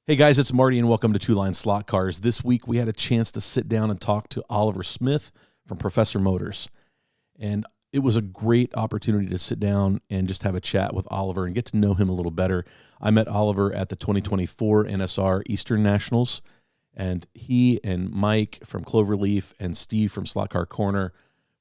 Hey guys, it's Marty and welcome to Two Line Slot Cars. This week we had a chance to sit down and talk to Oliver Smith from Professor Motors. And it was a great opportunity to sit down and just have a chat with Oliver and get to know him a little better. I met Oliver at the 2024 NSR Eastern Nationals, and he and Mike from Cloverleaf and Steve from Slot Car Corner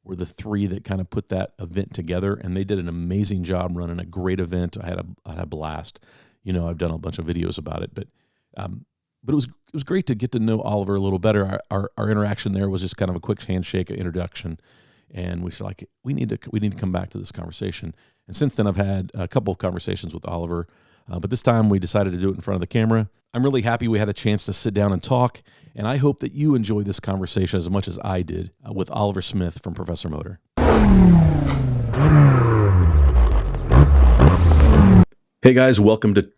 were the three that kind of put that event together, and they did an amazing job running a great event. I had a blast. I've done a bunch of videos about it, but it was great to get to know Oliver a little better. Our interaction there was just kind of a quick handshake, an introduction, and we said like we need to come back to this conversation. And since then, I've had a couple of conversations with Oliver, but this time we decided to do it in front of the camera. I'm really happy we had a chance to sit down and talk, and I hope that you enjoy this conversation as much as I did with Oliver Smith from Professor Motor. Hey guys, welcome to.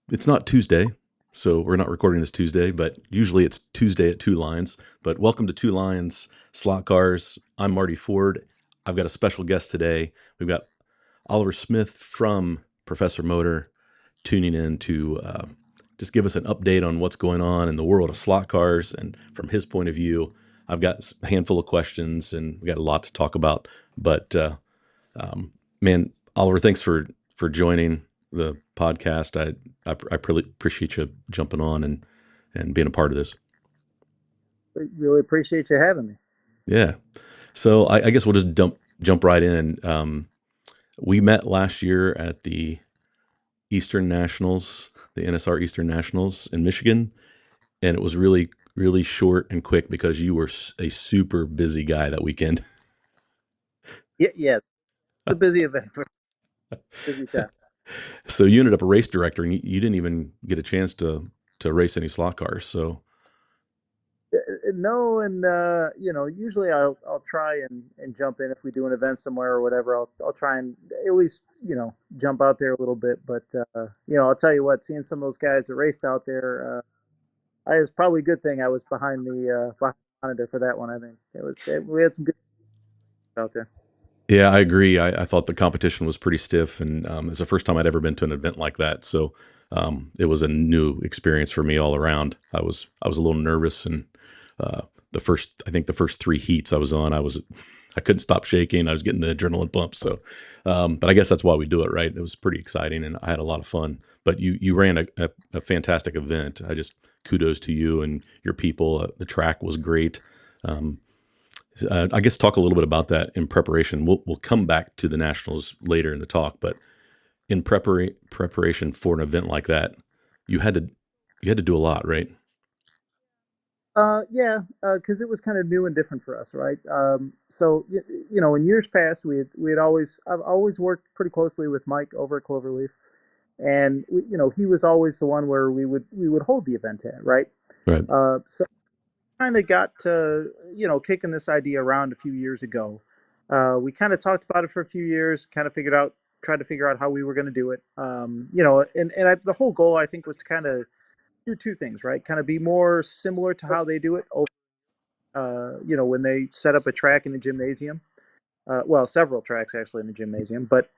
It's not Tuesday. So we're not recording this Tuesday, but usually it's Tuesday at Two Lines. But welcome to Two Lines Slot Cars. I'm Marty Ford. I've got a special guest today. We've got Oliver Smith from Professor Motor tuning in to just give us an update on what's going on in the world of slot cars. And from his point of view, I've got a handful of questions and we got a lot to talk about. But man, Oliver, thanks for joining the podcast. I really appreciate you jumping on and being a part of this. Really appreciate you having me. Yeah. So I guess we'll just jump right in. We met last year at the Eastern Nationals, the NSR Eastern Nationals in Michigan, and it was really, really short and quick because you were a super busy guy that weekend. Yeah, it's a busy event for busy time. So you ended up a race director, and you didn't even get a chance to race any slot cars. So No, and usually I'll try and jump in if we do an event somewhere or whatever. I'll try and at least jump out there a little bit. But I'll tell you what, seeing some of those guys that raced out there, it was probably a good thing I was behind the monitor for that one. I think we had some good out there. yeah, I agree. I thought the competition was pretty stiff, and it's the first time I'd ever been to an event like that. So it was a new experience for me all around. I was a little nervous, and I think the first three heats I was on, I couldn't stop shaking. I was getting the adrenaline pump. So, but I guess that's why we do it, right? It was pretty exciting, and I had a lot of fun. But you ran a fantastic event. I just kudos to you and your people. The track was great. Um, I guess talk a little bit about that in preparation. We'll come back to the nationals later in the talk, but in preparation for an event like that, you had to you had to do a lot, right? Yeah, because it was kind of new and different for us, right? In years past, I've always worked pretty closely with Mike over at Cloverleaf, and he was always the one where we would hold the event at, right? Right. So kind of got to kicking this idea around a few years ago. We kind of talked about it for a few years, tried to figure out how we were going to do it. The whole goal I think was to kind of do two things, right? Kind of be more similar to how they do it when they set up a track in the gymnasium. Well, several tracks actually in the gymnasium, but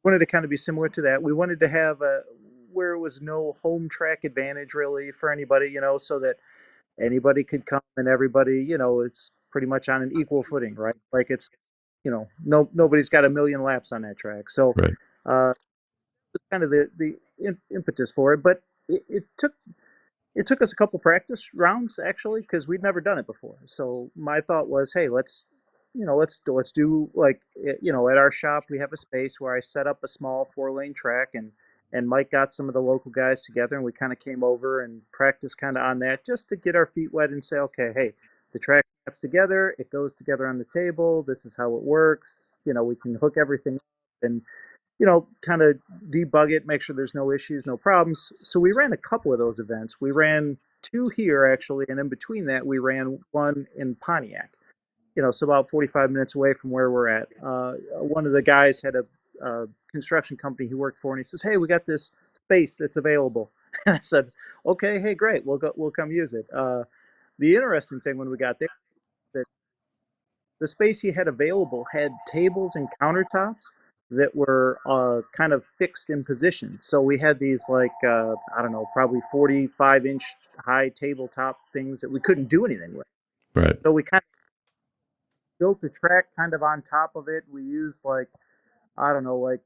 wanted to kind of be similar to that. We wanted to have where it was no home track advantage really for anybody, so that anybody could come and everybody, it's pretty much on an equal footing, right? Like it's, nobody's got a million laps on that track. So, Right. uh, it's kind of the impetus for it, but it took us a couple practice rounds actually because we'd never done it before. So my thought was, hey, let's do like at our shop we have a space where I set up a small 4-lane track and Mike got some of the local guys together and we kind of came over and practiced kind of on that just to get our feet wet and say, okay, hey, the track snaps together, it goes together on the table. This is how it works. We can hook everything up and kind of debug it, make sure there's no issues, no problems. So we ran a couple of those events. We ran two here actually, and in between that, we ran one in Pontiac. So about 45 minutes away from where we're at. One of the guys had a construction company he worked for, and he says, "Hey, we got this space that's available." And I said, "Okay, hey, great, we'll come use it." The interesting thing when we got there, that the space he had available had tables and countertops that were kind of fixed in position. So we had these like I don't know, probably 45-inch high tabletop things that we couldn't do anything with. Right. So we kind of built the track kind of on top of it. We used like I don't know, like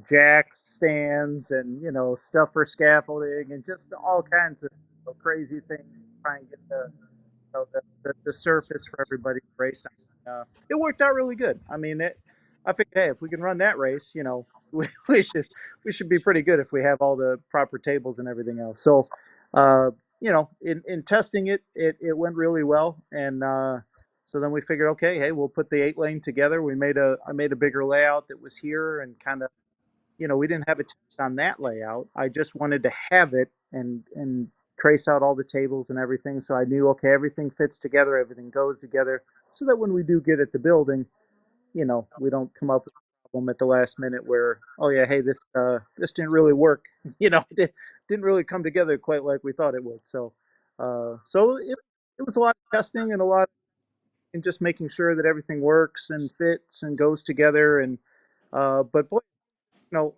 jack stands and stuff for scaffolding and just all kinds of crazy things to try and get the surface for everybody to race on. It worked out really good. I mean, I figured, hey, if we can run that race, we should be pretty good if we have all the proper tables and everything else. So, in testing it, it went really well, and so then we figured, okay, hey, we'll put the 8 lane together. I made a bigger layout that was here and kind of we didn't have a test on that layout. I just wanted to have it and trace out all the tables and everything, so I knew okay, everything fits together, everything goes together, so that when we do get at the building, we don't come up with a problem at the last minute where oh yeah, hey, this didn't really work, didn't really come together quite like we thought it would. So it was a lot of testing and a lot and just making sure that everything works and fits and goes together and but boy, I'll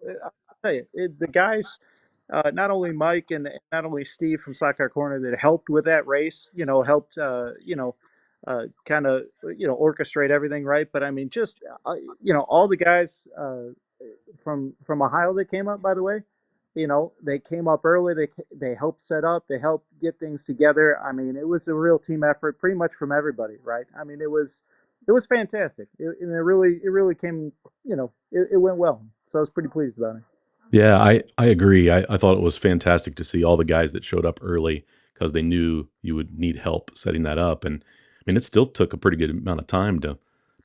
tell you, the guys, not only Mike and not only Steve from Slot Car Corner that helped with that race, helped, kind of, orchestrate everything right. But I mean, just, all the guys from Ohio that came up, by the way, they came up early. They helped set up. They helped get things together. I mean, it was a real team effort, pretty much from everybody, right? I mean, it was fantastic. And it really came. It went well. So I was pretty pleased about it. Yeah, I agree. I thought it was fantastic to see all the guys that showed up early because they knew you would need help setting that up. And I mean, it still took a pretty good amount of time to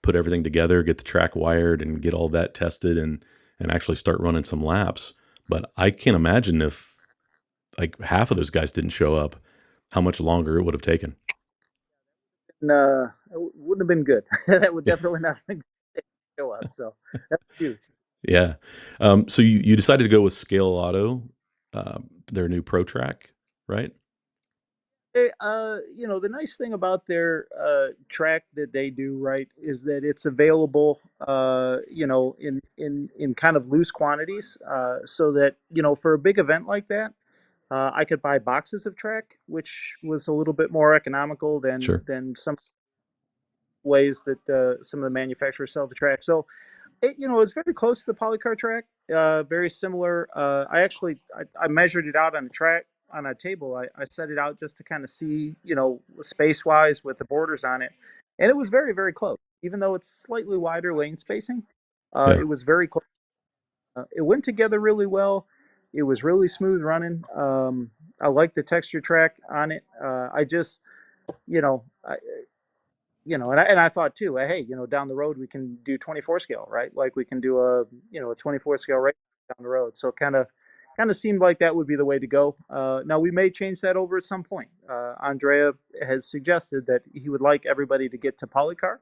put everything together, get the track wired, and get all that tested, and actually start running some laps. But I can't imagine if like half of those guys didn't show up, how much longer it would have taken. And, it wouldn't have been good. That would definitely not have been good to show up. So that's huge. Yeah. So you decided to go with Scale Auto, their new Pro Track, right? The nice thing about their track that they do right is that it's available, in kind of loose quantities, so that for a big event like that, I could buy boxes of track, which was a little bit more economical than Sure. some ways that some of the manufacturers sell the track. So it's very close to the polycar track, very similar. I measured it out on a track on a table. I set it out just to kind of see, space wise with the borders on it, and it was very very close. Even though it's slightly wider lane spacing, Yeah. it was very close. It went together really well. It was really smooth running. I like the texture track on it. I just, you know, I, and I thought too, hey, down the road we can do 24 scale, right? Like we can do a 24 scale race down the road. So kind of seemed like that would be the way to go. Now we may change that over at some point. Andrea has suggested that he would like everybody to get to Polycar.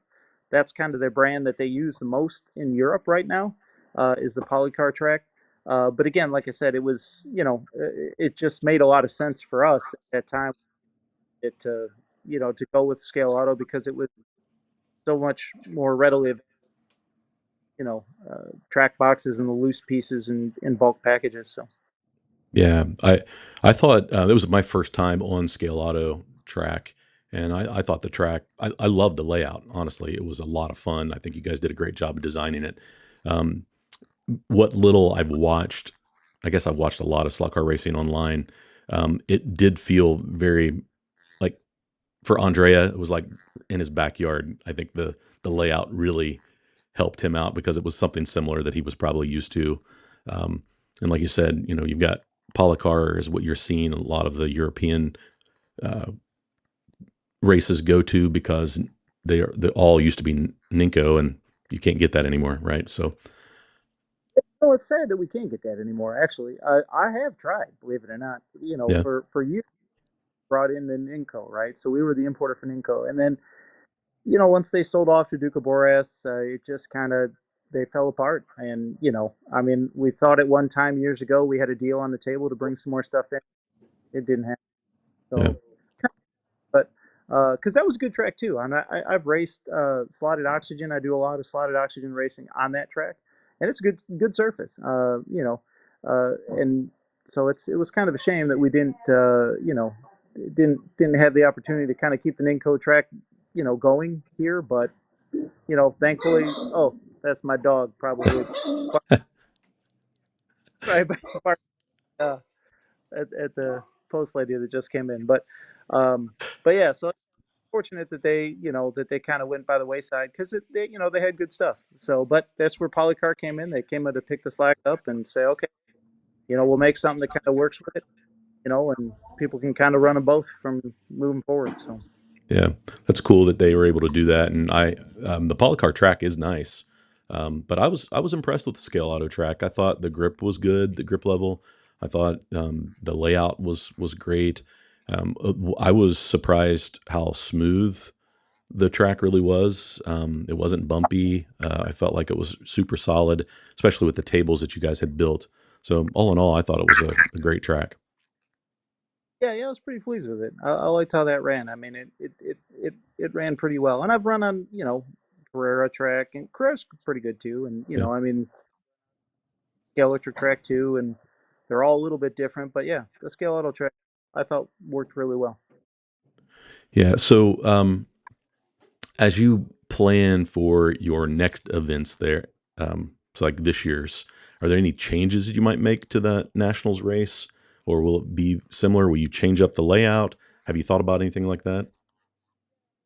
That's kind of their brand that they use the most in Europe right now, is the Polycar track. But again, like I said, it just made a lot of sense for us at that time to go with Scale Auto because it was so much more readily, track boxes and the loose pieces in bulk packages. So Yeah, I thought that was my first time on Scale Auto track, and I thought the track I loved the layout. Honestly, it was a lot of fun. I think you guys did a great job of designing it. Um, what little I've watched, I guess I've watched a lot of slot car racing online. It did feel very like for Andrea, it was like in his backyard. I think the layout really helped him out because it was something similar that he was probably used to. Um, and like you said, you've got Polycar is what you're seeing a lot of the European uh, races go to because they all used to be Ninko, and you can't get that anymore, right? So it's sad that we can't get that anymore. Actually, I have tried, believe it or not. yeah, For years brought in the Ninco, right? So we were the importer for Ninco, and then once they sold off to Duca Boras, it just kind of they fell apart. And I mean, we thought at one time years ago we had a deal on the table to bring some more stuff in. It didn't happen. yeah, So, but because that was a good track too. And I've raced slotted oxygen. I do a lot of slotted oxygen racing on that track, and it's good surface. And so it was kind of a shame that we didn't didn't have the opportunity to kind of keep the Ninco track going here, but thankfully, oh, that's my dog probably right uh, at the post lady that just came in. Um, but yeah, so it's fortunate that they kind of went by the wayside because they had good stuff. So, but that's where Polycar came in. They came in to pick the slack up and say, okay, we'll make something that kind of works with it, and people can kind of run them both from moving forward. So. Yeah, that's cool that they were able to do that. And the polycar track is nice, but I was impressed with the scale auto track. I thought the grip was good, the grip level. I thought the layout was great. I was surprised how smooth the track really was. It wasn't bumpy. I felt like it was super solid, especially with the tables that you guys had built. So all in all, I thought it was a great track. Yeah, I was pretty pleased with it. I liked how that ran. I mean, it ran pretty well. And I've run on, Carrera track, and Carrera's pretty good too. And Yeah, I mean, scale electric track too, and they're all a little bit different. But yeah, the scale auto track I thought worked really well. yeah. So as you plan for your next events there, so like this year's, are there any changes that you might make to the nationals race, or will it be similar? Will you change up the layout? Have you thought about anything like that?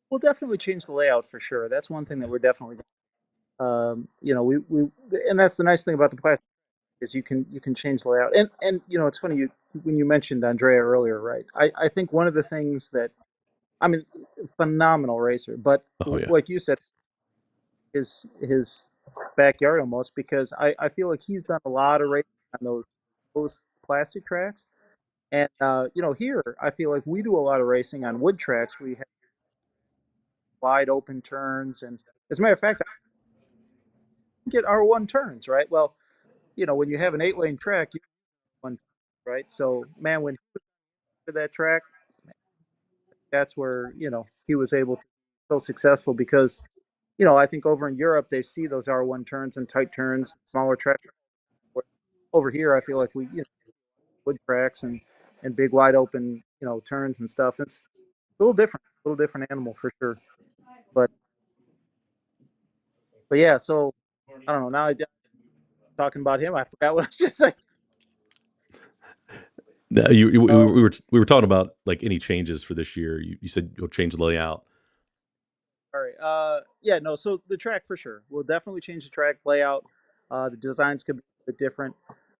We'll definitely change the layout for sure. That's one thing that we're definitely. We and that's the nice thing about the plastic is you can change the layout. And it's funny when you mentioned Andrea earlier, right? I think one of the things that I mean, phenomenal racer, but Oh yeah, like you said, his backyard almost because I feel like he's done a lot of racing on those plastic tracks, and here I feel like we do a lot of racing on wood tracks. We have wide open turns, and as a matter of fact, I get R1 turns, right? Well, when you have an 8-lane track, you have one, right? So man, when he was to that track, that's where he was able to be so successful because I think over in Europe they see those R1 turns and tight turns, smaller tracks. Over here, I feel like we wood tracks and big wide open turns and stuff. It's a little different animal for sure. But yeah, so I don't know. Now I talking about him, I forgot what I was just saying. no, Uh, we were talking about like any changes for this year. You said you'll change the layout. all right. Yeah, no. So the track for sure. We'll definitely change the track layout. The designs could be a bit different.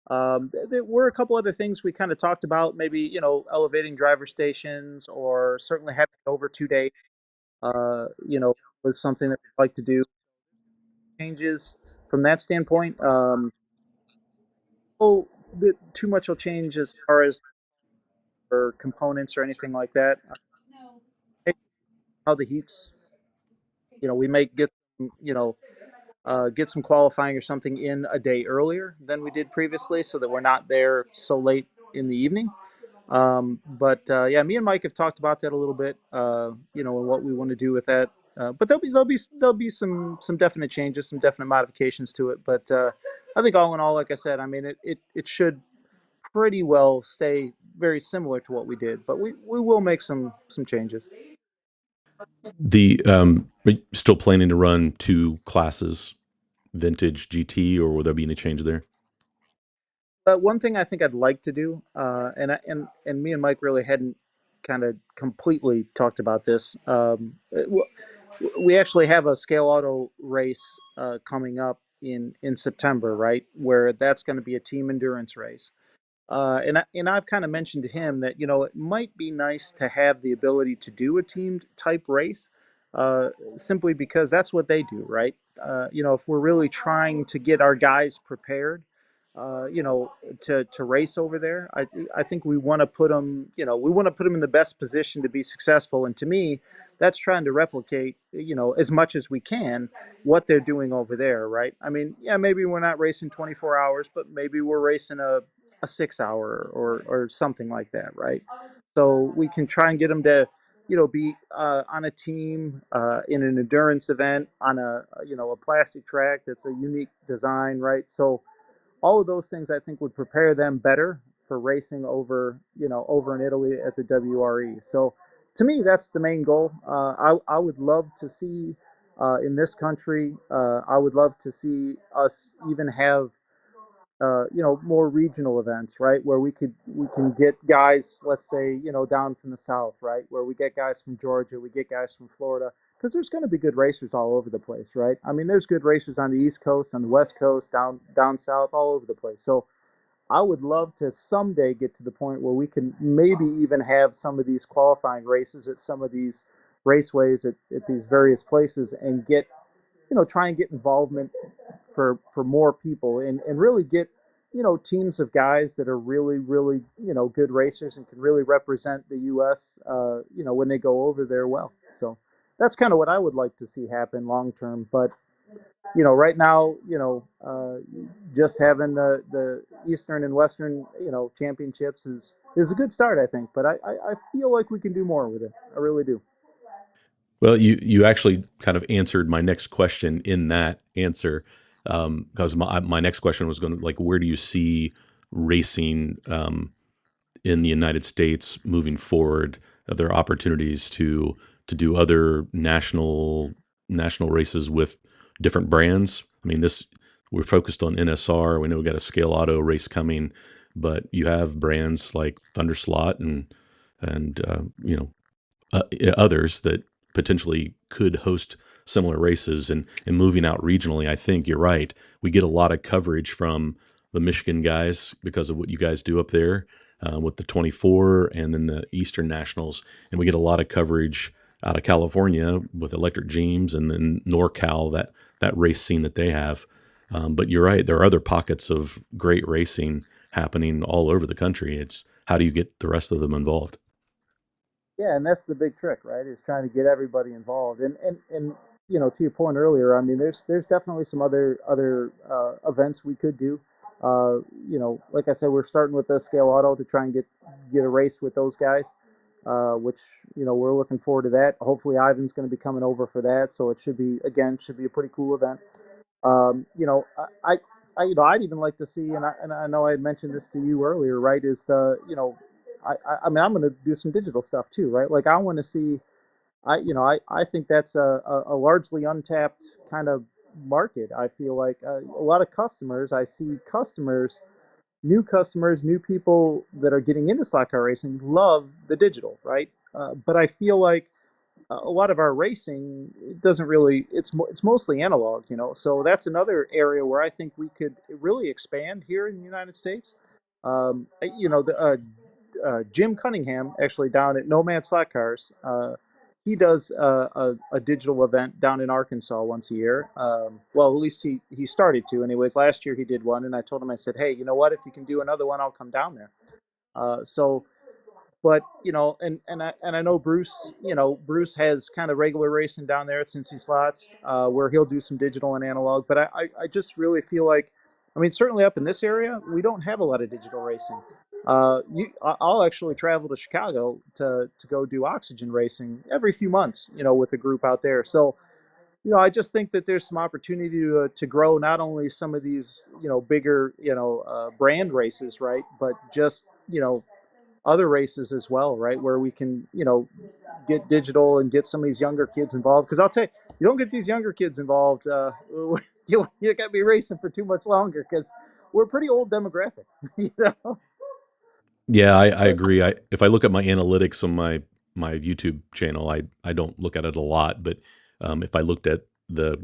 There were a couple other things we kind of talked about. Maybe elevating driver stations, or certainly having it over 2 days. Was something that we'd like to do. Changes from that standpoint. Oh, too much will change as far as or components or anything like that. How the heats, we may get some qualifying or something in a day earlier than we did previously, so that we're not there so late in the evening. But yeah, me and Mike have talked about that a little bit, and what we want to do with that. But there'll be some definite changes, some definite modifications to it. But I think all in all, like I said, I mean it should pretty well stay very similar to what we did, but we will make some changes. Are you still planning to run two classes, vintage GT, or will there be any change there? But one thing I think I'd like to do, and me and Mike really hadn't kind of completely talked about this. We actually have a scale auto race coming up in September, right? Where that's going to be a team endurance race. I've kind of mentioned to him that it might be nice to have the ability to do a teamed type race, simply because that's what they do, right? If we're really trying to get our guys prepared, to race over there, I think we want to put them, in the best position to be successful. And to me, that's trying to replicate, as much as we can what they're doing over there, right? I mean, yeah, maybe we're not racing 24 hours, but maybe we're racing a 6 hour or something like that, right? So we can try and get them to, be on a team in an endurance event on a plastic track that's a unique design, right? So all of those things I think would prepare them better for racing over in Italy at the WRE. So to me, that's the main goal. I would love to see in this country. I would love to see us even have more regional events, right? Where we can get guys, let's say, down from the south, right? Where we get guys from Georgia, we get guys from Florida, because there's going to be good racers all over the place, right? I mean, there's good racers on the East Coast, on the West Coast, down south, all over the place. So I would love to someday get to the point where we can maybe even have some of these qualifying races at some of these raceways at these various places and get try and get involvement for more people and really get teams of guys that are really good racers and can really represent the U.S. When they go over there well. So that's kind of what I would like to see happen long term. But right now, just having the Eastern and Western championships is a good start, I think. But I feel like we can do more with it. I really do. Well, you actually kind of answered my next question in that answer, because my next question was going to, like, where do you see racing in the United States moving forward? Are there opportunities to do other national races with different brands? I mean, this we're focused on NSR. We know we got a Scale Auto race coming, but you have brands like Thunderslot and others that potentially could host similar races and moving out regionally. I think you're right. We get a lot of coverage from the Michigan guys because of what you guys do up there with the 24 and then the Eastern Nationals. And we get a lot of coverage out of California with Electric James and then NorCal, that race scene that they have. But you're right. There are other pockets of great racing happening all over the country. It's how do you get the rest of them involved? Yeah, and that's the big trick, right? Is trying to get everybody involved. And to your point earlier, I mean, there's definitely some other events we could do. Like I said, we're starting with the Scale Auto to try and get a race with those guys, which we're looking forward to that. Hopefully, Ivan's going to be coming over for that, so it should be a pretty cool event. I'd even like to see, and I know I had mentioned this to you earlier, right? Is I mean, I'm going to do some digital stuff too, right? Like I want to see, I think that's a largely untapped kind of market. I feel like a lot of customers, I see customers, new people that are getting into slot car racing love the digital, right? But I feel like a lot of our racing doesn't really it's mostly analog, so that's another area where I think we could really expand here in the United States. Jim Cunningham, actually down at Nomad Slot Cars, he does a digital event down in Arkansas once a year. Well, at least he started to. Anyways, last year he did one, and I told him, I said, hey, you know what? If you can do another one, I'll come down there. So but and I know Bruce. Bruce has kind of regular racing down there at Cincy Slots, where he'll do some digital and analog. But I just really feel like, I mean, certainly up in this area, we don't have a lot of digital racing. I'll actually travel to Chicago to go do oxygen racing every few months, with a group out there. So I just think that there's some opportunity to grow not only some of these bigger brand races, right, but just other races as well, right? Where we can, get digital and get some of these younger kids involved. Because I'll tell you, you don't get these younger kids involved, you got to be racing for too much longer because we're a pretty old demographic, you know. Yeah, I agree. If I look at my analytics on my YouTube channel, I don't look at it a lot, but if I looked at the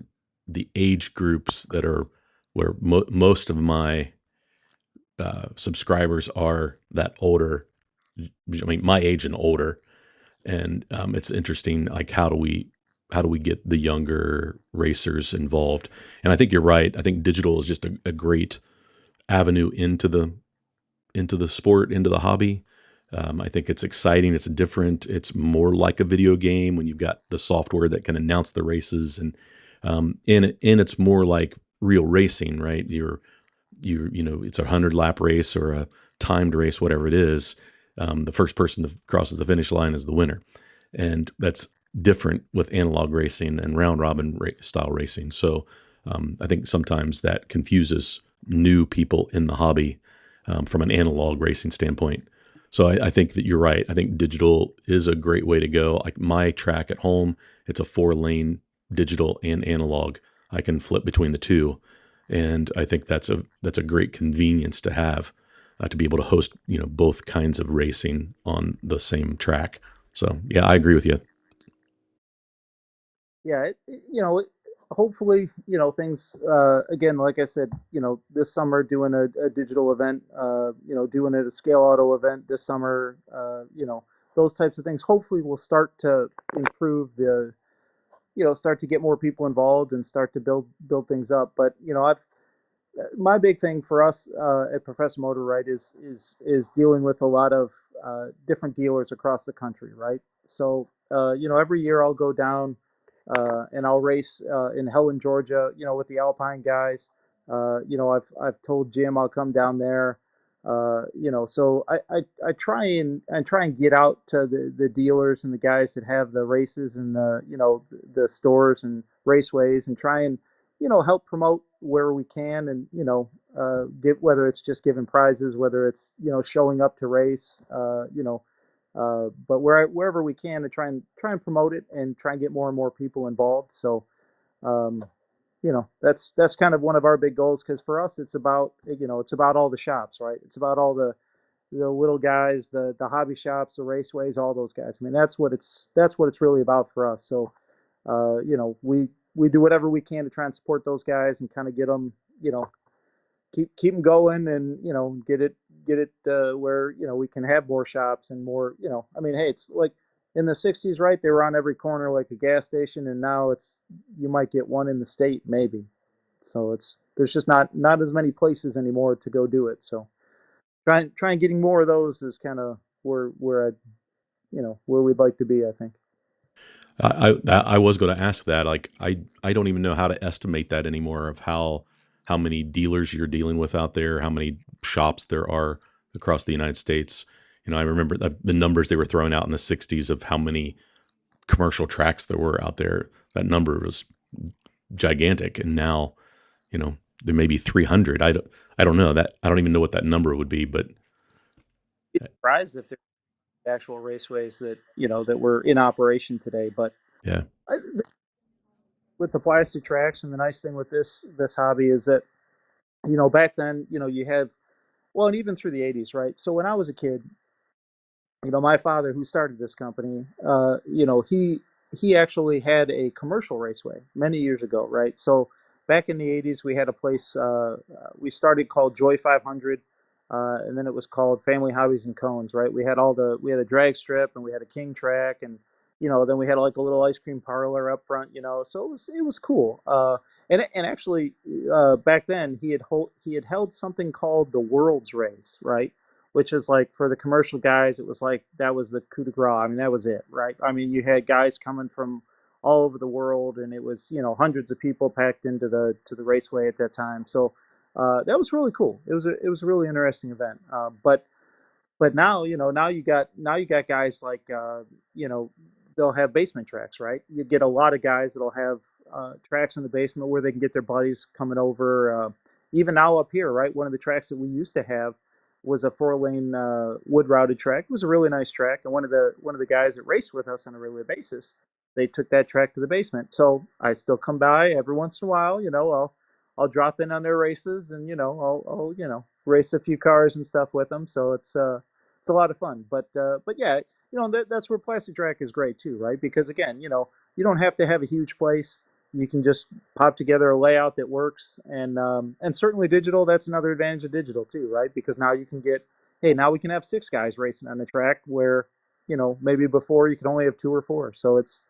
age groups that are where most of my subscribers are that older, I mean my age and older, and it's interesting. Like how do we get the younger racers involved? And I think you're right. I think digital is just a great avenue into the sport, into the hobby. I think it's exciting. It's different. It's more like a video game when you've got the software that can announce the races, and it's more like real racing, right? It's a 100 lap race or a timed race, whatever it is. The first person that crosses the finish line is the winner, and that's different with analog racing and round robin style racing. So I think sometimes that confuses new people in the hobby from an analog racing standpoint. So I think that you're right. I think digital is a great way to go. Like my track at home, it's a 4-lane digital and analog. I can flip between the two, and I think that's a great convenience to have, to be able to host both kinds of racing on the same track. So yeah, I agree with you. Yeah, hopefully, things, again, like I said, this summer doing a digital event, doing a scale auto event this summer, those types of things. Hopefully, will start to improve start to get more people involved and start to build things up. But I've my big thing for us at Professor Motor, right, is dealing with a lot of different dealers across the country, right? So every year I'll go down and I'll race in Helen, Georgia, with the Alpine guys. I've told Jim I'll come down there. So I try and get out to the dealers and the guys that have the races and the stores and raceways, and try and help promote where we can, and give, whether it's just giving prizes, whether it's showing up to race, but wherever we can, to try and promote it and try and get more and more people involved. So um, that's kind of one of our big goals, because for us it's about all the shops, right? It's about all the little guys, the hobby shops, the raceways, all those guys. I mean, that's what it's really about for us. So we do whatever we can to try and support those guys and kind of get them, keep them going, and get it where we can have more shops and more. I mean, hey, it's like in the '60s, right? They were on every corner like a gas station, and now it's you might get one in the state maybe. So there's just not as many places anymore to go do it. So trying getting more of those is kind of where I where we'd like to be, I think. I was going to ask that. Like I don't even know how to estimate that anymore, of how many dealers you're dealing with out there, how many shops there are across the United States. I remember the numbers they were throwing out in the '60s of how many commercial tracks there were out there. That number was gigantic, and now there may be 300. I don't know that. I don't even know what that number would be, but Be surprised if there's actual raceways that were in operation today. But yeah. I, with the plastic tracks, and the nice thing with this hobby is that back then you have, well, and even through the '80s, right? So when I was a kid, my father, who started this company, he actually had a commercial raceway many years ago, right? So back in the '80s, we had a place we started called Joy 500, and then it was called Family Hobbies and Cones, right? We had a drag strip, and we had a king track, and then we had like a little ice cream parlor up front, so it was cool. And actually, back then he had held something called the World's Race, right? Which is like, for the commercial guys, it was like that was the coup de grace. I mean, that was it, right? I mean, you had guys coming from all over the world, and it was hundreds of people packed into the raceway at that time. So that was really cool. It was a really interesting event. But now now you got guys like they'll have basement tracks, right? You get a lot of guys that'll have tracks in the basement where they can get their buddies coming over. Even now up here, right? One of the tracks that we used to have was a 4-lane wood routed track. It was a really nice track, and one of the guys that raced with us on a regular basis, they took that track to the basement. So I still come by every once in a while. I'll drop in on their races, and I'll race a few cars and stuff with them. So it's a lot of fun. But yeah, that's where plastic track is great too, right? Because again, you don't have to have a huge place. You can just pop together a layout that works, and certainly digital. That's another advantage of digital too, right? Because now you can hey, now we can have 6 guys racing on the track, where maybe before you could only have 2 or 4. So it's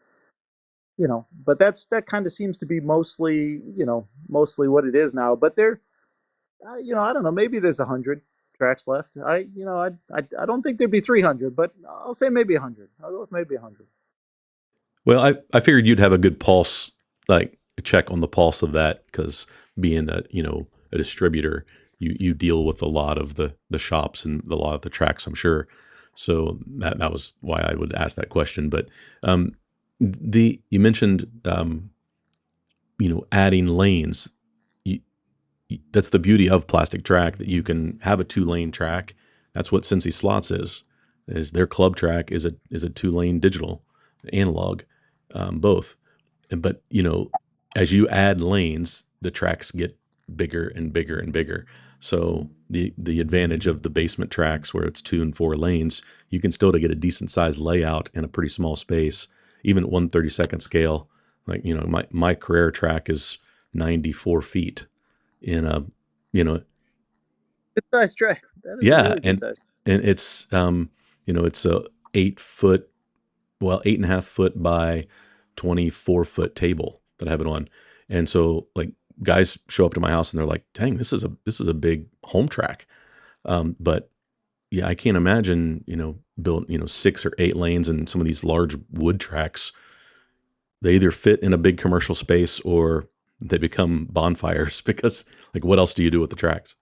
but that kind of seems to be mostly what it is now. But I don't know, maybe there's 100 tracks left. I don't think there'd be 300, but I'll say maybe 100. I'll go with maybe 100. Well, I figured you'd have a good pulse, like a check on the pulse of that, because being a distributor, you deal with a lot of the shops and a lot of the tracks, I'm sure. So that was why I would ask that question. But um, the you mentioned adding lanes. You, that's the beauty of plastic track, that you can have a 2 lane track. That's what Cincy Slots is their club track is a 2 lane digital analog, both. But as you add lanes, the tracks get bigger and bigger and bigger. So the advantage of the basement tracks, where it's 2 and 4 lanes, you can still to get a decent sized layout in a pretty small space, even at 1/32 scale. Like my Carrera track is 94 feet in a you know Good size track. That is a yeah, really good and size. it's it's a 8 foot, well, 8.5 foot by 24 foot table that I have it on. And so like guys show up to my house and they're like, dang, this is a big home track. But yeah, I can't imagine, built, 6 or 8 lanes and some of these large wood tracks. They either fit in a big commercial space or they become bonfires because like what else do you do with the tracks?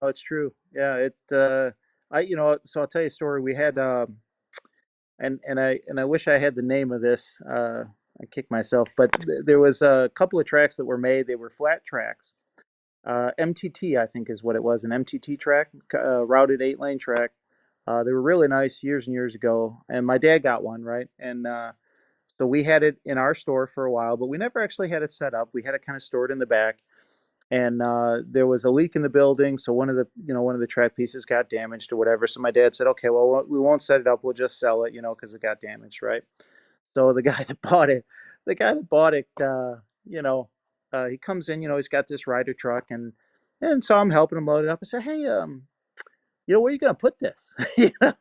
Oh, it's true. Yeah, so I'll tell you a story. We had, and I wish I had the name of this. I kick myself, but there was a couple of tracks that were made. They were flat tracks. MTT, I think, is what it was, an MTT track, routed 8 lane track. They were really nice years and years ago, and my dad got one, right, and so we had it in our store for a while, but we never actually had it set up. We had it kind of stored in the back, and there was a leak in the building, so one of the track pieces got damaged or whatever. So my dad said, okay, well, we won't set it up, we'll just sell it, because it got damaged, right? So the guy that bought it, you know he comes in, he's got this rider truck, and so I'm helping him load it up. I said, hey, where are you gonna put this?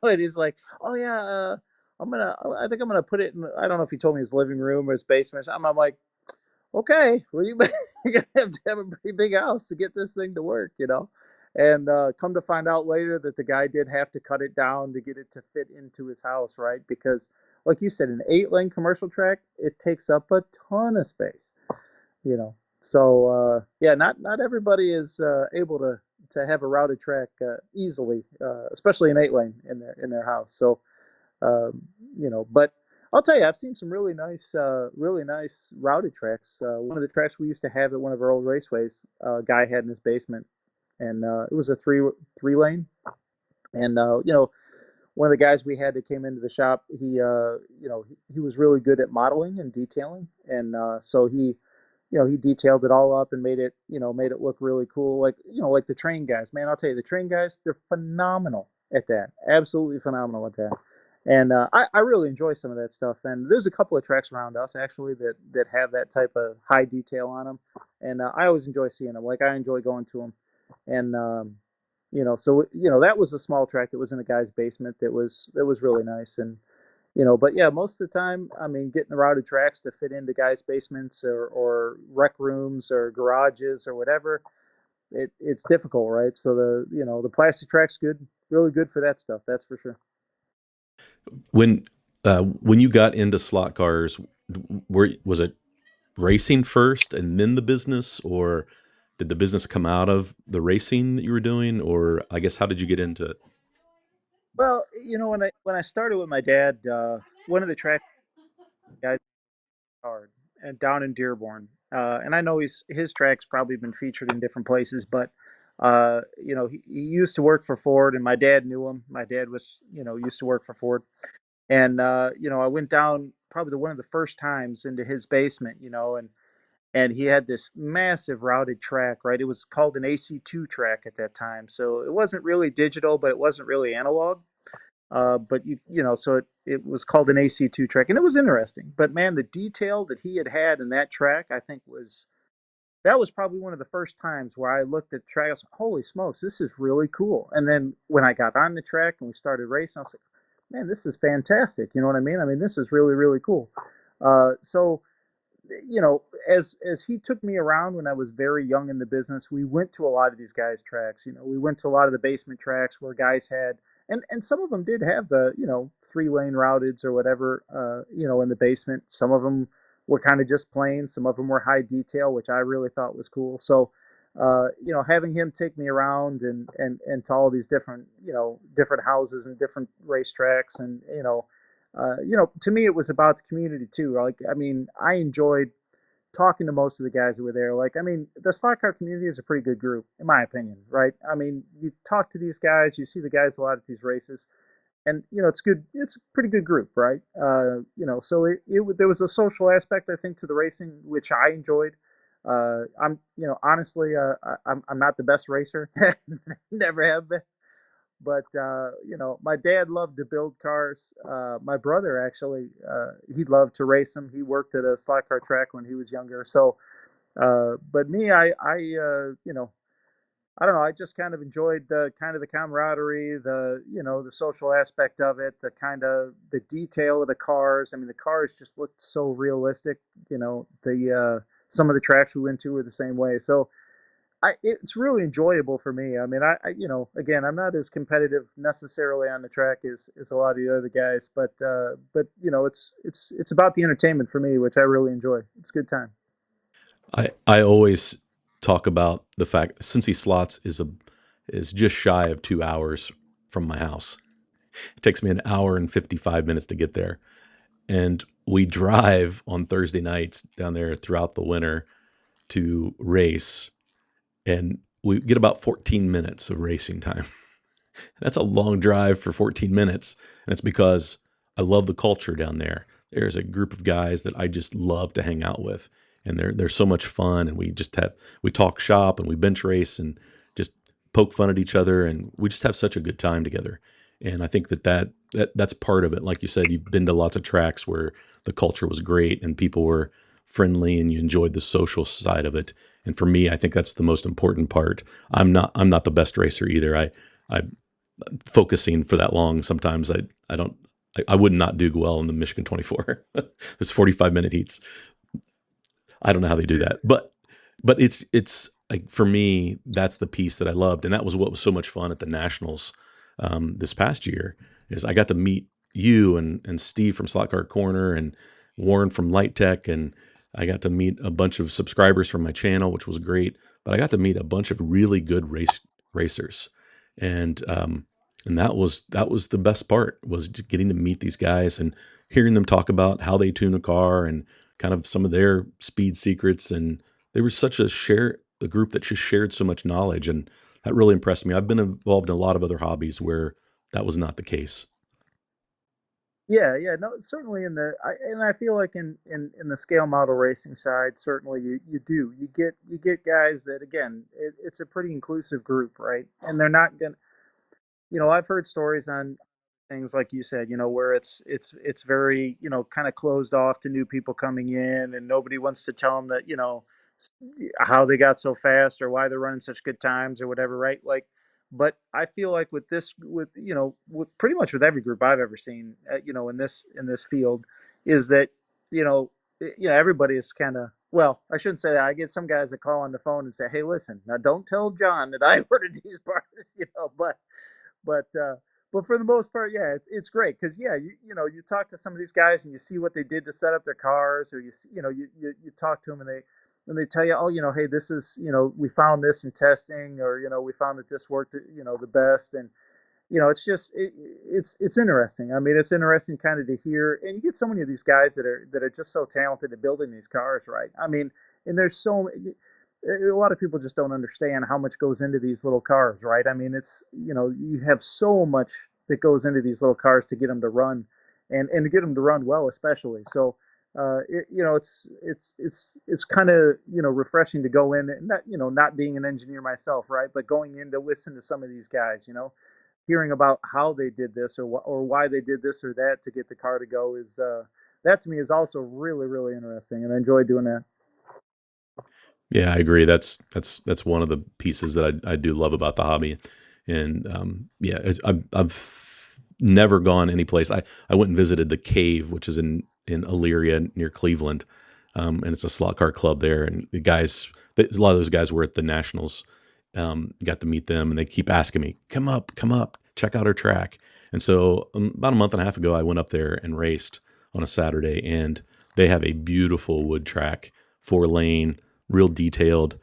And he's like, oh yeah, I think I'm gonna put it in, I don't know if he told me his living room or his basement. I'm like, okay, well, you're gonna have to have a pretty big house to get this thing to work. And come to find out later that the guy did have to cut it down to get it to fit into his house, right? Because, like you said, an 8 lane commercial track, it takes up a ton of space, you know. So yeah, not everybody is able to have a routed track easily, especially an 8 lane in their house. So but I'll tell you, I've seen some really nice routed tracks. One of the tracks we used to have at one of our old raceways, a guy had in his basement, and it was a three lane. And one of the guys we had that came into the shop, he was really good at modeling and detailing, and so he detailed it all up and made it look really cool. Like the train guys, man, I'll tell you, the train guys, they're phenomenal at that. Absolutely phenomenal at that. And I really enjoy some of that stuff. And there's a couple of tracks around us actually that have that type of high detail on them. And I always enjoy seeing them. Like I enjoy going to them. And so that was a small track that was in a guy's basement that was really nice. And but yeah, most of the time, I mean, getting the routed tracks to fit into guys' basements or rec rooms or garages or whatever, it's difficult, right? So the plastic track's good, really good for that stuff. That's for sure. When you got into slot cars, was it racing first and then the business, or did the business come out of the racing that you were doing, or I guess how did you get into it? Well, when I started with my dad, one of the track guys hard and down in Dearborn, and I know his track's probably been featured in different places, but he used to work for Ford, and my dad knew him. My dad was used to work for Ford. And I went down probably one of the first times into his basement, and he had this massive routed track, right? It was called an AC2 track at that time, so it wasn't really digital, but it wasn't really analog. But so it was called an AC2 track, and it was interesting. But man, the detail that he had in that track, I think that was probably one of the first times where I looked at the track. I was like, holy smokes, this is really cool. And then when I got on the track and we started racing, I was like, man, this is fantastic. You know what I mean? I mean, this is really, really cool. So you know, as he took me around when I was very young in the business, we went to a lot of these guys' tracks. We went to a lot of the basement tracks where guys had, and some of them did have the 3 lane routeds or whatever, in the basement. Some of them were kind of just plain. Some of them were high detail, which I really thought was cool. So, having him take me around and to all these different, different houses and different racetracks, and to me it was about the community too. Like, I mean, I enjoyed talking to most of the guys that were there. Like, I mean, the slot car community is a pretty good group, in my opinion, right? I mean, you talk to these guys, you see the guys a lot at these races, and it's good. It's a pretty good group, right? So there was a social aspect, I think, to the racing, which I enjoyed. Honestly, I'm not the best racer, never have been. But my dad loved to build cars. My brother actually, he loved to race them. He worked at a slot car track when he was younger. So, but me, I don't know. I just kind of enjoyed the kind of the camaraderie, the social aspect of it, the kind of the detail of the cars. I mean, the cars just looked so realistic. The some of the tracks we went to were the same way. So it's really enjoyable for me. I mean, again, I'm not as competitive necessarily on the track as a lot of the other guys, but it's about the entertainment for me, which I really enjoy. It's a good time. I always talk about the fact Cincy Slots is just shy of 2 hours from my house. It takes me an hour and 55 minutes to get there, and we drive on Thursday nights down there throughout the winter to race, and we get about 14 minutes of racing time. That's a long drive for 14 minutes. And it's because I love the culture down there. There's a group of guys that I just love to hang out with. And they're so much fun. And we talk shop and we bench race and just poke fun at each other. And we just have such a good time together. And I think that's part of it. Like you said, you've been to lots of tracks where the culture was great and people were friendly and you enjoyed the social side of it. And for me, I think that's the most important part. I'm not the best racer either. I focusing for that long, sometimes I don't I would not do well in the Michigan 24. There's 45-minute heats. I don't know how they do that, but it's like for me that's the piece that I loved, and that was what was so much fun at the Nationals this past year is I got to meet you and Steve from Slot Car Corner and Warren from Light Tech, and I got to meet a bunch of subscribers from my channel, which was great. But I got to meet a bunch of really good racers, and that was the best part was just getting to meet these guys and hearing them talk about how they tune a car and kind of some of their speed secrets. And they were such a group that just shared so much knowledge, and that really impressed me. I've been involved in a lot of other hobbies where that was not the case. Yeah, yeah, no, certainly and I feel like in the scale model racing side, certainly you get guys that, again, it's a pretty inclusive group, right? And they're not gonna, I've heard stories on things like you said, where it's very, kind of closed off to new people coming in, and nobody wants to tell them that, how they got so fast or why they're running such good times or whatever, right? Like, but I feel like with this, with pretty much with every group I've ever seen, in this field, is that you know, everybody is kind of, well, I shouldn't say that. I get some guys that call on the phone and say, "Hey, listen, now don't tell John that I ordered these parts," but but for the most part, yeah, it's great because, yeah, you talk to some of these guys and you see what they did to set up their cars, or you talk to them and they tell you, oh, hey, this is, we found this in testing, or we found that this worked, the best. And it's just it's interesting. I mean, it's interesting kind of to hear, and you get so many of these guys that are just so talented at building these cars, right? I mean, and there's so a lot of people just don't understand how much goes into these little cars, right? I mean, it's you have so much that goes into these little cars to get them to run, and to get them to run well, especially. So, it's kind of refreshing to go in, and not being an engineer myself, right? But going in to listen to some of these guys, hearing about how they did this, or why they did this or that to get the car to go, is that to me is also really, really interesting, and I enjoy doing that. Yeah, I agree. That's one of the pieces that I do love about the hobby, and yeah, I've never gone any place. I went and visited the Cave, which is in Elyria near Cleveland, and it's a slot car club there. And a lot of those guys were at the Nationals. Got to meet them, and they keep asking me, come up, check out our track." And so about a month and a half ago, I went up there and raced on a Saturday, and they have a beautiful wood track, 4 lane, real detailed.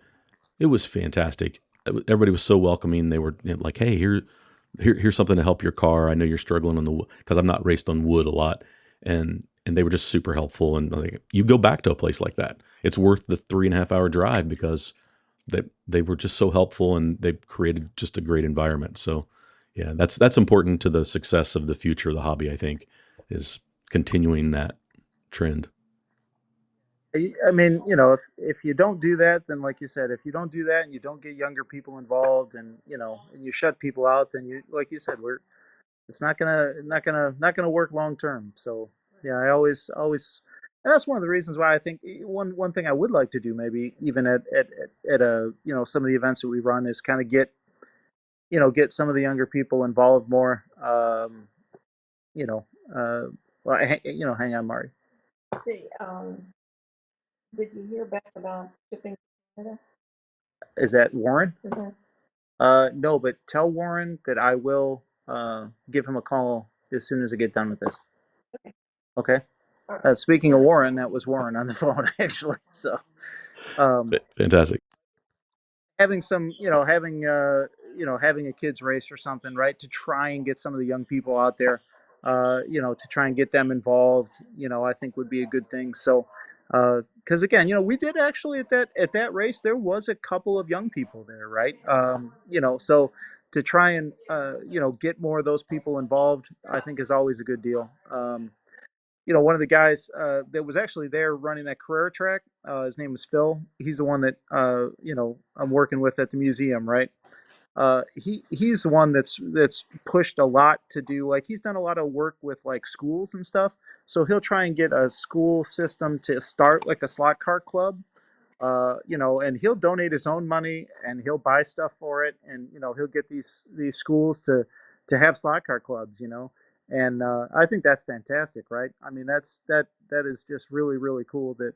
It was fantastic. Everybody was so welcoming. They were, like, "Hey, here's something to help your car. I know you're struggling on the because I've not raced on wood a lot," and they were just super helpful. And like, you go back to a place like that, it's worth the 3.5 hour drive because they were just so helpful and they created just a great environment. So, yeah, that's important to the success of the future of the hobby. I think is continuing that trend. I mean, if you don't do that, then like you said, if you don't do that and you don't get younger people involved, and and you shut people out, then you, like you said, we're it's not gonna work long term. So yeah, I always, and that's one of the reasons why I think one thing I would like to do, maybe even at a some of the events that we run, is kind of get some of the younger people involved more. You know, uh, well, hang on, Mari. The, did you hear back about shipping to Canada? Is that Warren? No, but tell Warren that I will give him a call as soon as I get done with this. Okay. Speaking of Warren, that was Warren on the phone actually. So, um, Fantastic. having some, having a kids race or something, right? To try and get some of the young people out there, to try and get them involved, I think would be a good thing. So, because again, we did actually at that race, there was a couple of young people there, right? So to try and get more of those people involved, I think is always a good deal. One of the guys that was actually there running that Carrera track, his name is Phil. He's the one that I'm working with at the museum, right? He's the one that's pushed a lot to do, like, he's done a lot of work with like schools and stuff. So he'll try and get a school system to start like a slot car club, and he'll donate his own money and he'll buy stuff for it, and he'll get these schools to have slot car clubs, and I think that's fantastic, right? I mean, that is just really really cool that.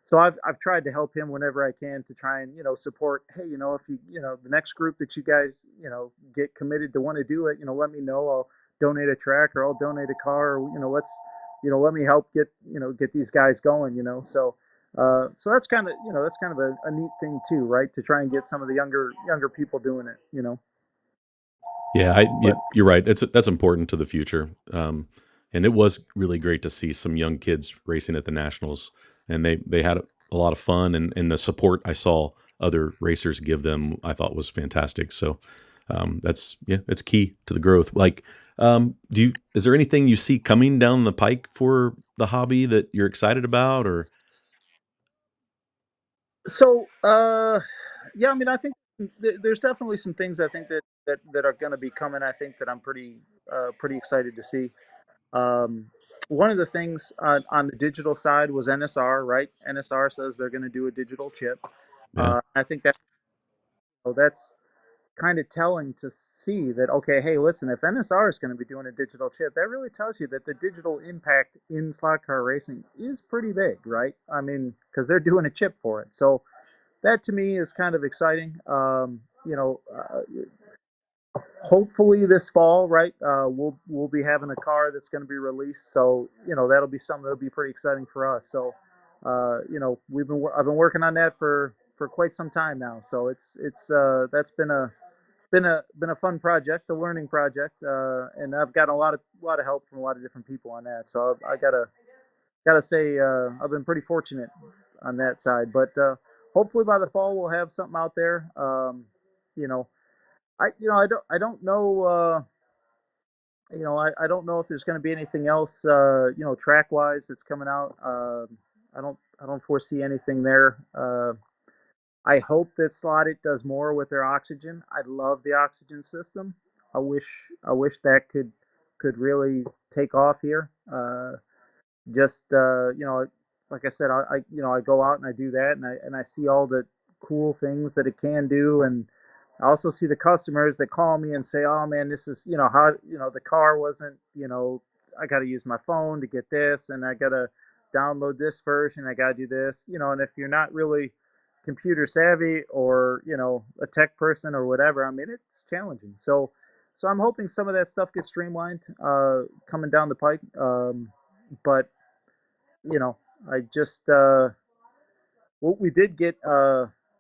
So I've tried to help him whenever I can to try and support. Hey, if the next group that you guys get committed to want to do it, let me know. I'll donate a track or I'll donate a car. Or, let's let me help get these guys going. So that's kind of a neat thing too, right? To try and get some of the younger people doing it. Yeah, But you're right. That's important to the future. And it was really great to see some young kids racing at the nationals, and they had a lot of fun, and the support I saw other racers give them, I thought was fantastic. So that's yeah, it's key to the growth. Like, is there anything you see coming down the pike for the hobby that you're excited about, or so yeah, I mean, I think there's definitely some things I think that are going to be coming. I think that I'm pretty excited to see. Um, One of the things on the digital side was NSR, right? NSR says they're going to do a digital chip. yeah, I think that's kind of telling to see that, okay, hey, listen, if NSR is going to be doing a digital chip, that really tells you that the digital impact in slot car racing is pretty big, right? I mean, because they're doing a chip for it. So that to me is kind of exciting. Hopefully this fall, right? We'll be having a car that's going to be released, so that'll be something that'll be pretty exciting for us. So, I've been working on that for quite some time now. So it's that's been a fun project, a learning project, and I've got a lot of help from a lot of different people on that. So I gotta say I've been pretty fortunate on that side. But hopefully by the fall we'll have something out there. You know, I don't know. I don't know if there's going to be anything else. Track wise that's coming out. I don't foresee anything there. I hope that Slotted does more with their oxygen. I love the oxygen system. I wish I wish that could really take off here. Just like I said, I go out and I do that, and I see all the cool things that it can do, and I also see the customers that call me and say, "Oh man, this is how the car wasn't I got to use my phone to get this, and I got to download this version. I got to do this, and if you're not really computer savvy or a tech person or whatever, I mean it's challenging. So I'm hoping some of that stuff gets streamlined coming down the pike. But you know, I just what we did get.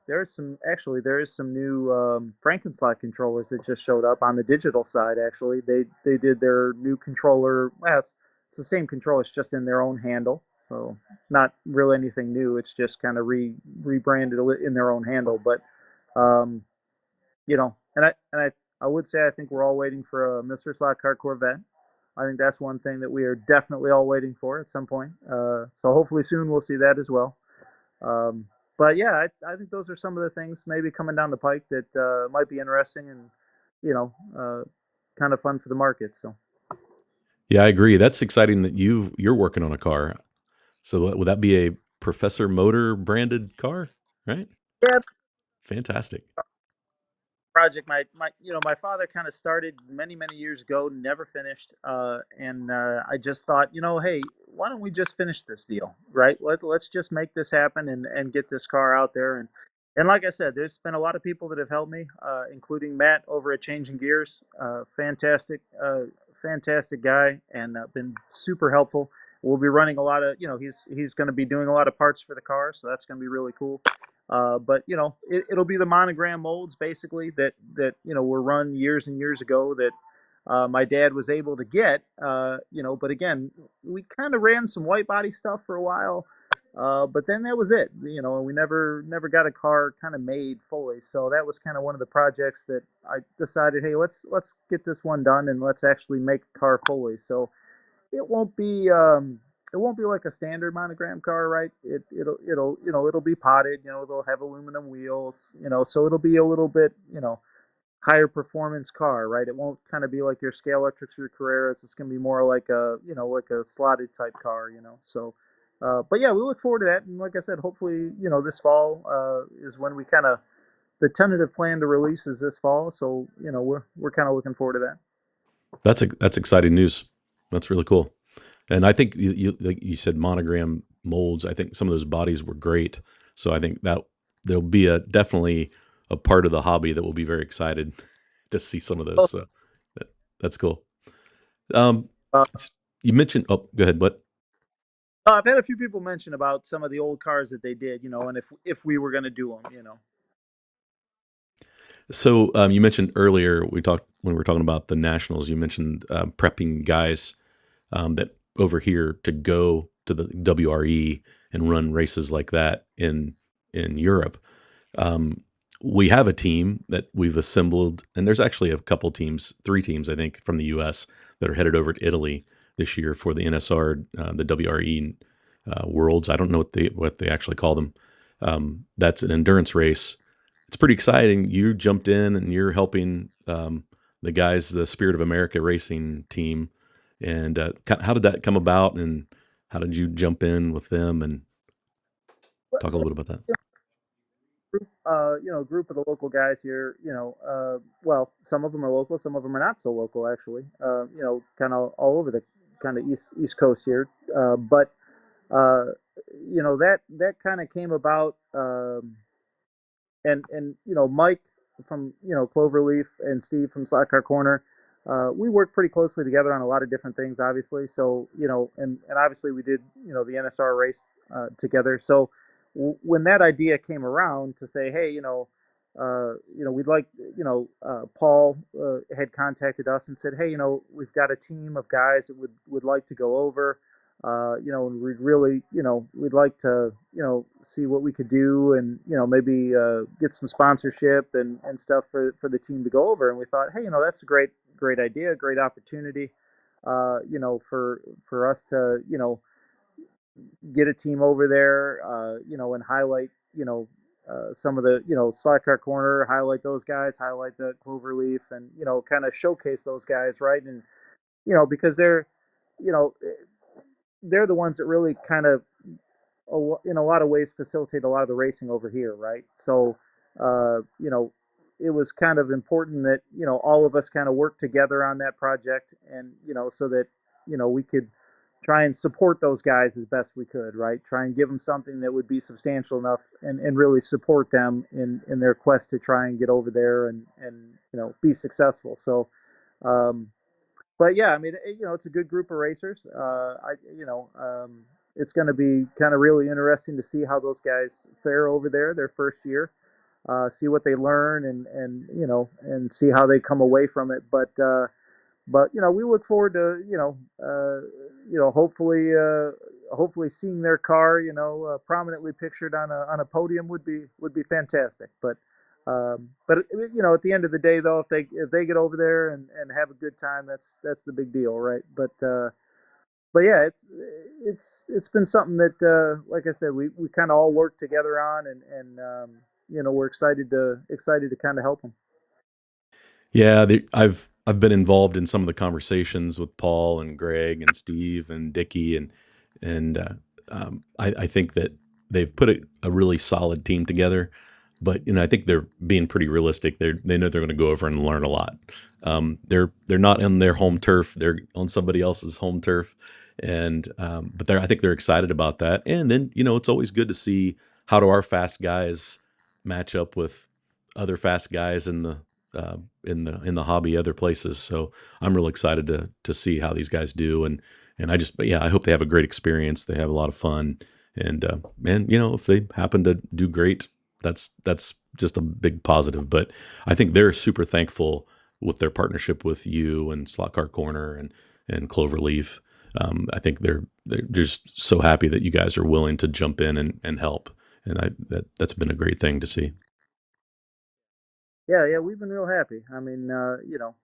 there is some new Frankenslot controllers that just showed up on the digital side. Actually, they did their new controller. Well, it's the same controller, it's just in their own handle. So not really anything new. It's just kind of rebranded in their own handle. But um, I would say I think we're all waiting for a Mr. Slot Car Corvette. I think that's one thing that we are definitely all waiting for at some point. So hopefully soon we'll see that as well. Um, but yeah, I think those are some of the things maybe coming down the pike that might be interesting and you know kind of fun for the market. So Yeah, I agree. That's exciting that you're working on a car. So would that be a Professor Motor branded car? Right? yeah, Fantastic. project my father kind of started many years ago, never finished, and I just thought, hey, why don't we just finish this deal, right? Let's just make this happen and get this car out there. And like I said, there's been a lot of people that have helped me, including Matt over at Changing Gears. Fantastic guy, and been super helpful. We'll be running a lot of, he's going to be doing a lot of parts for the car, so that's going to be really cool. But it'll be the monogram molds basically that were run years and years ago that my dad was able to get. But again, we kind of ran some white body stuff for a while, but then that was it. And we never got a car kind of made fully. So that was kind of one of the projects that I decided, hey, let's get this one done and let's actually make a car fully. So it won't be it won't be like a standard monogram car, right? It'll be potted, they'll have aluminum wheels, so it'll be a little bit, higher performance car, right? It won't kind of be like your Scale Electrics or your Carreras. It's going to be more like like a slotted type car, So, but yeah, we look forward to that. And like I said, hopefully, this fall is when we kind of the tentative plan to release is this fall. So, we're kind of looking forward to that. That's exciting news. That's really cool. And I think like you said, monogram molds. I think some of those bodies were great. So I think that there'll be a definitely a part of the hobby that will be very excited to see some of those. Oh, So that, that's cool. Um, uh, you mentioned. Oh, go ahead. What? I've had a few people mention about some of the old cars that they did, and if we were going to do them. So you mentioned earlier we talked when we were talking about the nationals. You mentioned prepping guys that over here to go to the WRE and run races like that in Europe. Um, we have a team that we've assembled, and there's actually a couple teams, three teams, I think, from the U.S. that are headed over to Italy this year for the NSR, the WRE Worlds. I don't know what they actually call them. That's an endurance race. It's pretty exciting. You jumped in and you're helping the guys, the Spirit of America Racing team. And how did that come about? And how did you jump in with them? And talk a So, little bit about that. group of the local guys here, well, some of them are local, some of them are not so local, actually. Kind of all over the kind of East Coast here. But uh, that kind of came about. And Mike from Cloverleaf and Steve from Slack Car Corner, we worked pretty closely together on a lot of different things, obviously. So and obviously we did the NSR race together. So when that idea came around to say, hey, we'd like, Paul had contacted us and said, hey, we've got a team of guys that would like to go over. And we'd really, we'd like to, see what we could do and, maybe get some sponsorship and stuff for the team to go over. And we thought, hey, that's a great idea, great opportunity, for us to, get a team over there, and highlight, some of the, Slack Car Corner, highlight those guys, highlight the Cloverleaf, and kind of showcase those guys, right? And because you know, they're the ones that really kind of, in a lot of ways, facilitate a lot of the racing over here, right? So, it was kind of important that all of us kind of work together on that project, and so that we could try and support those guys as best we could, right? Try and give them something that would be substantial enough and really support them in their quest to try and get over there and be successful. So, um, but yeah, I mean, it's a good group of racers. It's going to be kind of really interesting to see how those guys fare over there their first year. see what they learn, and and see how they come away from it. But we look forward to hopefully seeing their car prominently pictured on a podium would be fantastic. But at the end of the day, though, if they get over there and have a good time, that's the big deal, right? But yeah, it's been something that, like I said, we kind of all work together on, and we're excited to kind of help them. Yeah, I've been involved in some of the conversations with Paul and Greg and Steve and Dickie and I think that they've put a really solid team together. But I think they're being pretty realistic. They know they're going to go over and learn a lot. They're not on their home turf. They're on somebody else's home turf, and but I think they're excited about that. And then it's always good to see how do our fast guys match up with other fast guys in the hobby other places. So I'm real excited to see how these guys do, and but yeah, I hope they have a great experience. They have a lot of fun, and if they happen to do great, that's just a big positive. But I think they're super thankful with their partnership with you and Slot Car Corner and Cloverleaf. I think they're just so happy that you guys are willing to jump in and help, and that's been a great thing to see. Yeah, yeah, we've been real happy. I mean,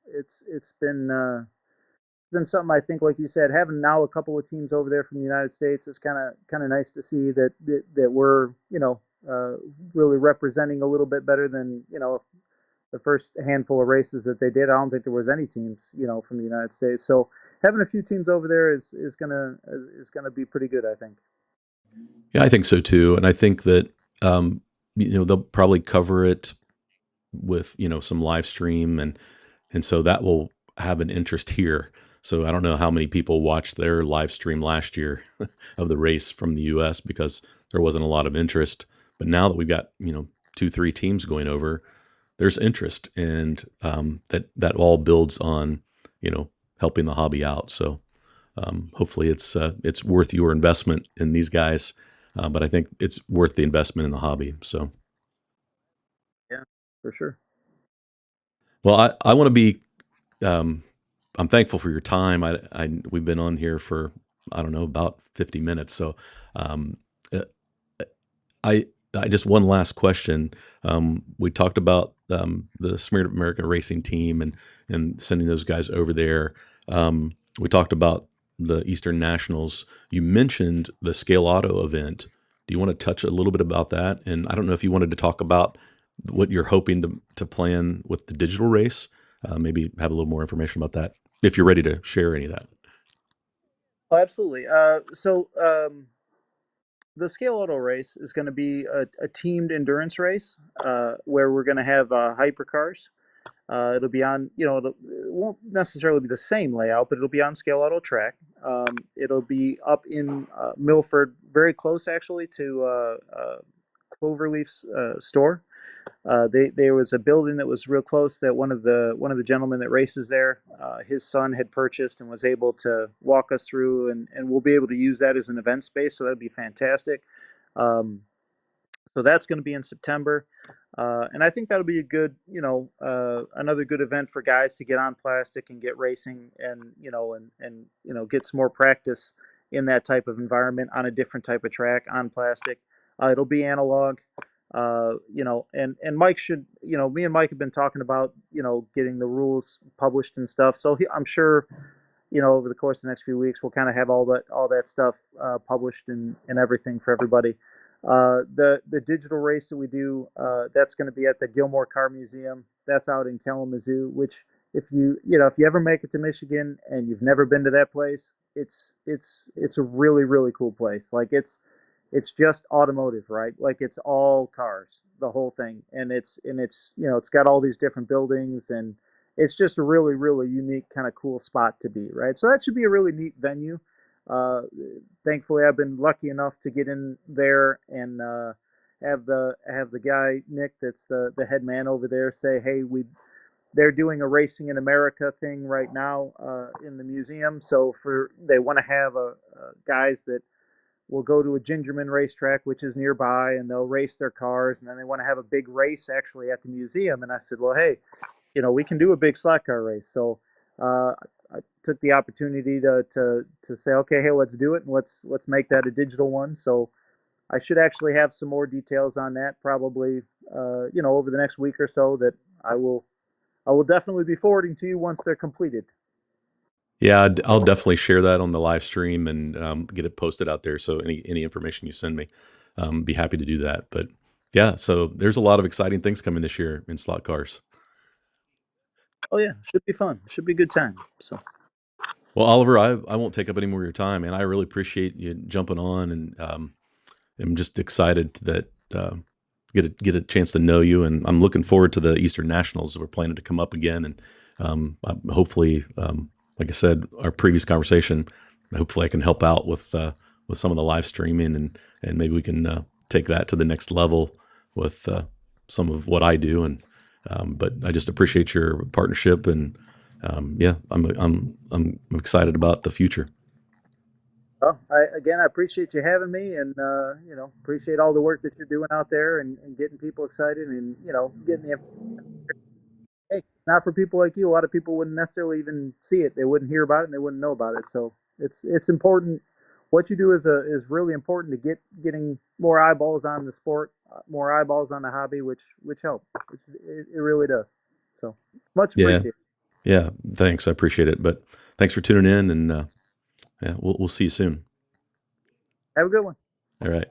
it's been something. I think, like you said, having now a couple of teams over there from the United States is kind of nice to see that we're really representing a little bit better than the first handful of races that they did. I don't think there was any teams from the United States. So having a few teams over there is gonna be pretty good, I think. Yeah, I think so too, and I think that they'll probably cover it with some live stream, and so that will have an interest here. So I don't know how many people watched their live stream last year of the race from the U.S. because there wasn't a lot of interest. But now that we've got 2, 3 teams going over, there's interest, and that all builds on helping the hobby out. So hopefully it's worth your investment in these guys, but I think it's worth the investment in the hobby. So Yeah, for sure. well, I want to be um, I'm thankful for your time. We've been on here for I don't know about 50 minutes. So um, uh, I I just one last question. We talked about the Smeared American Racing Team and sending those guys over there. We talked about the Eastern Nationals. You mentioned the Scale Auto event. Do you want to touch a little bit about that? And I don't know if you wanted to talk about what you're hoping to plan with the digital race. Maybe have a little more information about that if you're ready to share any of that. Oh, absolutely. The scale auto race is going to be a teamed endurance race where we're going to have hypercars. It'll be on, it won't necessarily be the same layout, but it'll be on scale auto track. It'll be up in Milford, very close actually to Cloverleaf's store. There was a building that was real close that one of the gentlemen that races there, his son had purchased and was able to walk us through, and we'll be able to use that as an event space. So that'd be fantastic. Um, so that's going to be in September, and I think that'll be a good, another good event for guys to get on plastic and get racing, and get some more practice in that type of environment on a different type of track on plastic. It'll be analog, and Mike should, me and Mike have been talking about, getting the rules published and stuff. So I'm sure, over the course of the next few weeks, we'll kind of have all that stuff published and everything for everybody. The digital race that we do, that's going to be at the Gilmore Car Museum. That's out in Kalamazoo. Which, if you ever make it to Michigan and you've never been to that place, it's a really really cool place. Like it's just automotive, right? Like it's all cars, the whole thing, and it's it's got all these different buildings, and it's just a really really unique kind of cool spot to be, right? So that should be a really neat venue. Uh, Thankfully, I've been lucky enough to get in there and have the guy Nick, that's the head man over there, say, hey, they're doing a Racing in America thing right now in the museum. So they want to have guys that will go to a Gingerman racetrack, which is nearby, and they'll race their cars, and then they want to have a big race actually at the museum. And I said, well, hey, we can do a big slot car race. So I took the opportunity to say, okay, hey, let's do it, and let's make that a digital one. So I should actually have some more details on that probably, over the next week or so that I will I will definitely be forwarding to you once they're completed. Yeah, I'll definitely share that on the live stream and get it posted out there. So any information you send me, be happy to do that. But yeah, so there's a lot of exciting things coming this year in slot cars. Oh yeah, should be fun. Should be a good time. So Well, Oliver, I won't take up any more of your time, and I really appreciate you jumping on, and I'm just excited that get a chance to know you, and I'm looking forward to the Eastern Nationals. We're planning to come up again, and hopefully, like I said, our previous conversation, hopefully I can help out with some of the live streaming, and maybe we can take that to the next level with some of what I do, and but I just appreciate your partnership, and yeah, I'm excited about the future. well, I appreciate you having me, and appreciate all the work that you're doing out there, and getting people excited, and getting the hey, not for people like you. A lot of people wouldn't necessarily even see it. They wouldn't hear about it, and they wouldn't know about it. So it's important. What you do is really important to getting more eyeballs on the sport, more eyeballs on the hobby, which helps. It really does. So much Yeah, appreciated. yeah. Thanks, I appreciate it. But thanks for tuning in, and yeah, we'll see you soon. Have a good one. All right.